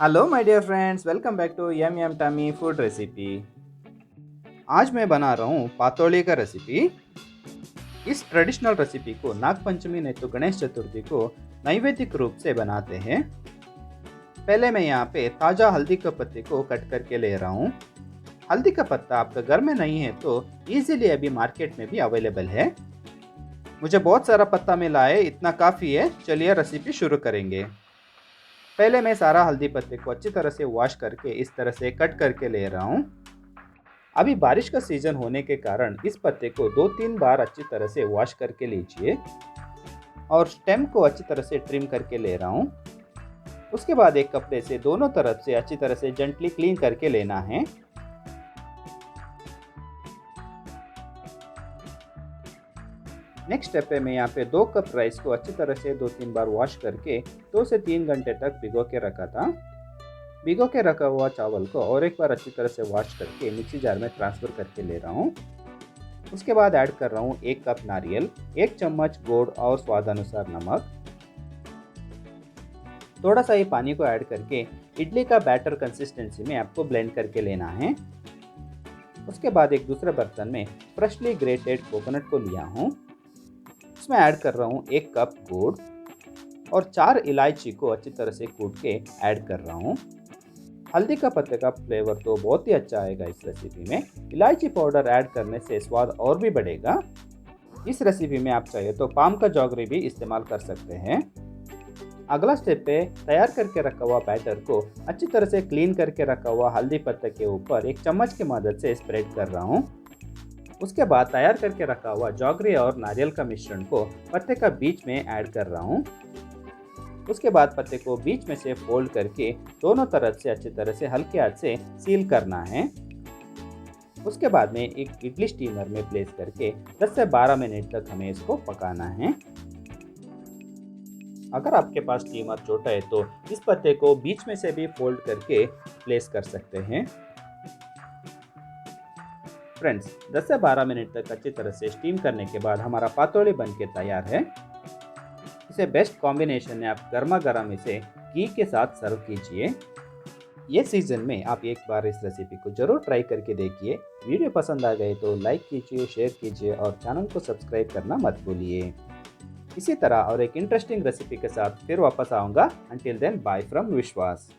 Hello my dear friends, welcome back to yum yum tummy food recipe. आज मैं बना रहा हूँ पातोली का रेसिपी। इस ट्रेडिशनल रेसिपी को नाग पंचमी नहीं तो गणेश चतुर्थी को नैवेद्यिक रूप से बनाते हैं। पहले मैं यहाँ पे ताज़ा हल्दी के पत्ते को कट करके ले रहा हूँ। हल्दी का पत्ता आपका घर में नहीं है तो इजीली अभी मार्केट में भी अवेलेबल है। मुझे बहुत सारा पत्ता मिला है, इतना काफ़ी है। चलिए रेसिपी शुरू करेंगे। पहले मैं सारा हल्दी पत्ते को अच्छी तरह से वॉश करके इस तरह से कट करके ले रहा हूँ। अभी बारिश का सीजन होने के कारण इस पत्ते को 2-3 बार अच्छी तरह से वॉश करके लीजिए और स्टेम को अच्छी तरह से ट्रिम करके ले रहा हूँ। उसके बाद एक कपड़े से दोनों तरफ से अच्छी तरह से जेंटली क्लीन करके लेना है। नेक्स्ट स्टेप पे मैं यहाँ पे 2 कप राइस को अच्छी तरह से 2-3 बार वॉश करके 2 से 3 घंटे तक भिगो के रखा था। भिगो के रखा हुआ चावल को और एक बार अच्छी तरह से वॉश करके मिक्सी जार में ट्रांसफ़र करके ले रहा हूँ। उसके बाद ऐड कर रहा हूँ 1 कप नारियल, 1 चम्मच गुड़ और स्वाद अनुसार नमक। थोड़ा सा ही पानी को ऐड करके इडली का बैटर कंसिस्टेंसी में आपको ब्लेंड करके लेना है। उसके बाद एक दूसरे बर्तन में फ्रेशली ग्रेटेड कोकोनट को लिया हूँ। इसमें ऐड कर रहा हूँ 1 कप गुड़ और 4 इलायची को अच्छी तरह से कूट के ऐड कर रहा हूँ। हल्दी का पत्ते का फ्लेवर तो बहुत ही अच्छा आएगा इस रेसिपी में। इलायची पाउडर ऐड करने से स्वाद और भी बढ़ेगा। इस रेसिपी में आप चाहे तो पाम का जौगरी भी इस्तेमाल कर सकते हैं। अगला स्टेप पे तैयार करके रखा हुआ बैटर को अच्छी तरह से क्लीन करके रखा हुआ हल्दी पत्ते के ऊपर एक चम्मच की मदद से स्प्रेड कर रहा हूँ। उसके बाद तैयार करके रखा हुआ जौगरी और नारियल का मिश्रण को पत्ते का बीच में ऐड कर रहा हूँ। उसके बाद पत्ते को बीच में से फोल्ड करके दोनों तरफ से अच्छी तरह से हल्के हाथ से सील करना है। उसके बाद में एक इडली स्टीमर में प्लेस करके 10 से 12 मिनट तक हमें इसको पकाना है। अगर आपके पास स्टीमर छोटा है तो इस पत्ते को बीच में से भी फोल्ड करके प्लेस कर सकते हैं। फ्रेंड्स, 10 से 12 मिनट तक अच्छी तरह से स्टीम करने के बाद हमारा पातोली बनके तैयार है। इसे बेस्ट कॉम्बिनेशन में आप गर्मा गर्म इसे घी के साथ सर्व कीजिए। ये सीजन में आप एक बार इस रेसिपी को जरूर ट्राई करके देखिए। वीडियो पसंद आ गए तो लाइक कीजिए, शेयर कीजिए और चैनल को सब्सक्राइब करना मत भूलिए। इसी तरह और एक इंटरेस्टिंग रेसिपी के साथ फिर वापस आऊँगा। अंटिल देन, बाय फ्रॉम विश्वास।